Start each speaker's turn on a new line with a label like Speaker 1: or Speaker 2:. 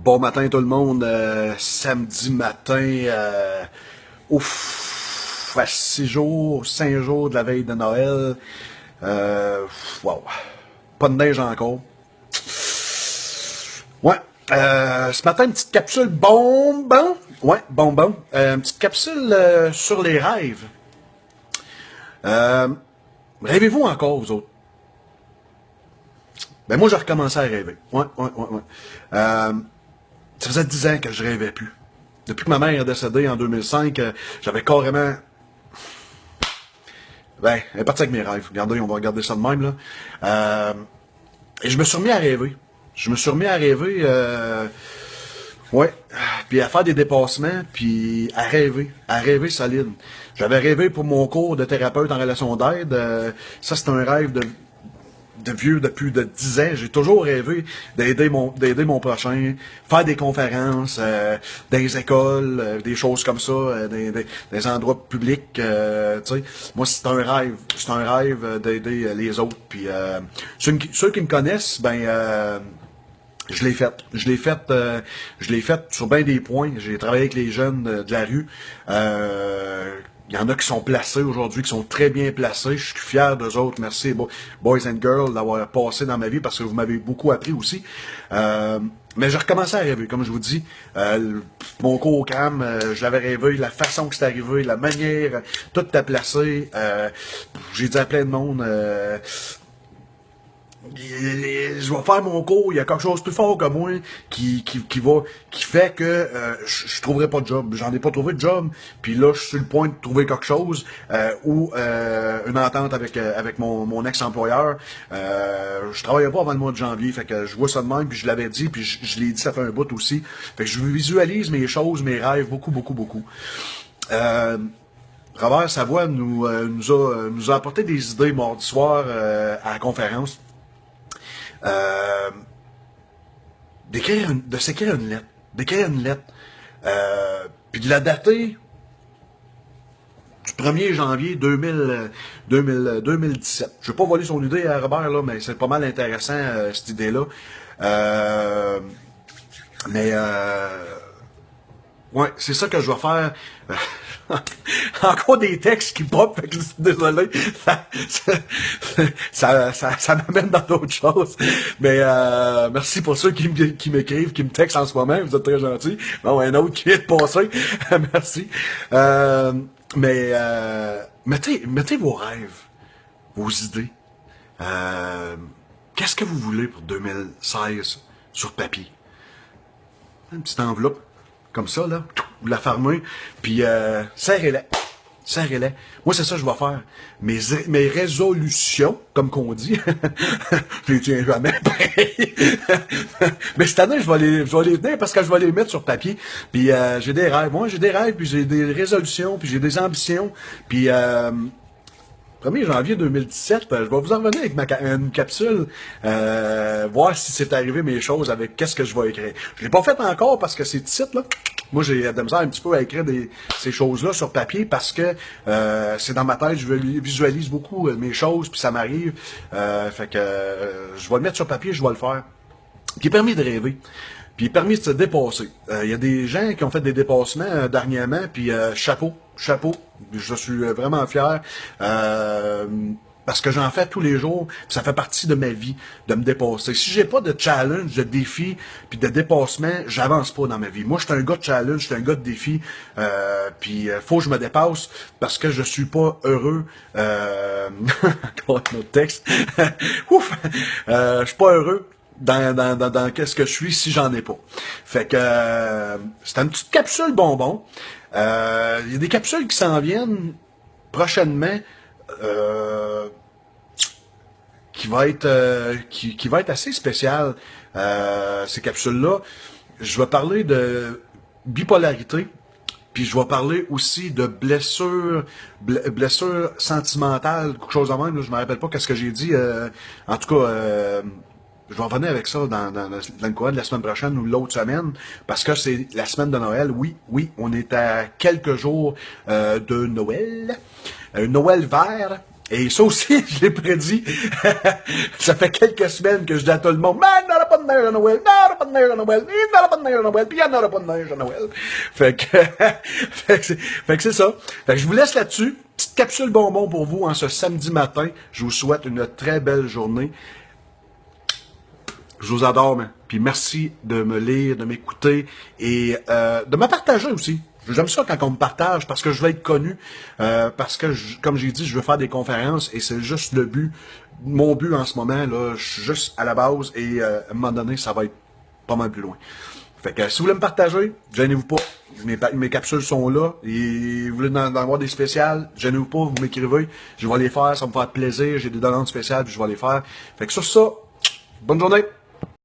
Speaker 1: Bon matin tout le monde, samedi matin, à 6 jours, 5 jours de la veille de Noël, wow, pas de neige encore. Ouais, ce matin, une petite capsule bonbon, ouais, bonbon, une petite capsule sur les rêves. Rêvez-vous encore, vous autres? Ben moi, j'ai recommencé à rêver. Ouais. Ça faisait 10 ans que je rêvais plus. Depuis que ma mère est décédée en 2005, j'avais carrément... Ben, elle est partie avec mes rêves. Regardez, on va regarder ça de même, là. Et je me suis remis à rêver. Ouais, puis à faire des dépassements, puis à rêver solide. J'avais rêvé pour mon cours de thérapeute en relation d'aide. Ça, c'est un rêve de vieux de plus de 10 ans. J'ai toujours rêvé d'aider mon prochain, faire des conférences, dans les écoles, des choses comme ça, des endroits publics. Tu sais, moi, c'est un rêve d'aider les autres. Puis ceux qui me connaissent, ben je l'ai fait sur bien des points. J'ai travaillé avec les jeunes de la rue. Il y en a qui sont placés aujourd'hui, qui sont très bien placés. Je suis fier d'eux autres. Merci, boys and girls, d'avoir passé dans ma vie parce que vous m'avez beaucoup appris aussi. Mais j'ai recommencé à rêver, comme je vous dis. Mon cours au CAM, je l'avais rêvé, la façon que c'est arrivé, la manière, tout est placé. J'ai dit à plein de monde... je vais faire mon cours, il y a quelque chose de plus fort que moi qui fait que je trouverai pas de job. J'en ai pas trouvé de job, puis là je suis sur le point de trouver quelque chose ou une entente avec mon ex-employeur. Je travaillais pas avant le mois de janvier, fait que je vois ça de même, puis je l'avais dit, puis je l'ai dit, ça fait un bout aussi. Fait que je visualise mes choses, mes rêves beaucoup. Robert Savoie nous a apporté des idées mardi soir à la conférence. De s'écrire une lettre, puis de la dater du 1er janvier 2017. Je vais pas voler son idée à Robert, là, mais c'est pas mal intéressant, cette idée-là. Ouais, c'est ça que je vais faire. Encore des textes qui pop, fait que je suis désolé. Ça m'amène dans d'autres choses. Mais merci pour ceux qui m'écrivent, qui me textent en ce moment. Vous êtes très gentils. Bon, un autre qui vient de passer. Merci. Mettez vos rêves, vos idées. Qu'est-ce que vous voulez pour 2016 sur papier? Une petite enveloppe. Comme ça, là, vous la fermez, puis serrez-la. Moi, c'est ça que je vais faire. Mes résolutions, comme qu'on dit, je les tiens jamais. Mais cette année, je vais les tenir parce que je vais les mettre sur papier. Puis j'ai des rêves. Moi, j'ai des rêves, puis j'ai des résolutions, puis j'ai des ambitions. Puis 1er janvier 2017, je vais vous en revenir avec une capsule, voir si c'est arrivé mes choses avec qu'est-ce que je vais écrire. Je l'ai pas fait encore parce que c'est titre là. Moi, j'ai de la misère un petit peu à écrire ces choses-là sur papier parce que c'est dans ma tête, je visualise beaucoup mes choses, puis ça m'arrive. Fait que je vais le mettre sur papier, je vais le faire. Qui est permis de rêver. Puis permis de se dépasser. Il y a des gens qui ont fait des dépassements dernièrement, puis chapeau. Je suis vraiment fier. Parce que j'en fais tous les jours, ça fait partie de ma vie, de me dépasser. Si j'ai pas de challenge, de défi, puis de dépassement, j'avance pas dans ma vie. Moi, je suis un gars de challenge, je suis un gars de défi, puis faut que je me dépasse parce que je suis pas heureux. Encore un autre texte. Ouf! Je suis pas heureux dans qu'est-ce que je suis si j'en ai pas. Fait que c'est une petite capsule bonbon. Il y a des capsules qui s'en viennent prochainement. Qui va être assez spécial, ces capsules-là. Je vais parler de bipolarité, puis je vais parler aussi de blessures sentimentales, quelque chose de même, là, je me rappelle pas qu'est-ce que j'ai dit. En tout cas, je vais revenir avec ça dans le courant de la semaine prochaine ou l'autre semaine, parce que c'est la semaine de Noël. Oui, on est à quelques jours de Noël. Noël vert. Et ça aussi, je l'ai prédit. Ça fait quelques semaines que je dis à tout le monde, man, n'aura pas de neige à Noël, n'aura pas de neige à Noël, il n'y aura pas de neige à Noël, puis il n'y en aura pas de neige à Noël. Fait que, fait que c'est ça. Fait que je vous laisse là-dessus. Petite capsule bonbon pour vous en ce samedi matin. Je vous souhaite une très belle journée. Je vous adore, man. Puis merci de me lire, de m'écouter et de me partager aussi. J'aime ça quand on me partage parce que je veux être connu, parce que, comme j'ai dit, je veux faire des conférences et c'est juste le but. Mon but en ce moment, là, je suis juste à la base et à un moment donné, ça va être pas mal plus loin. Fait que si vous voulez me partager, gênez-vous pas. Mes capsules sont là. Et vous voulez en avoir des spéciales, gênez-vous pas, vous m'écrivez. Je vais les faire, ça me fait plaisir. J'ai des demandes spéciales, puis je vais les faire. Fait que sur ça, bonne journée!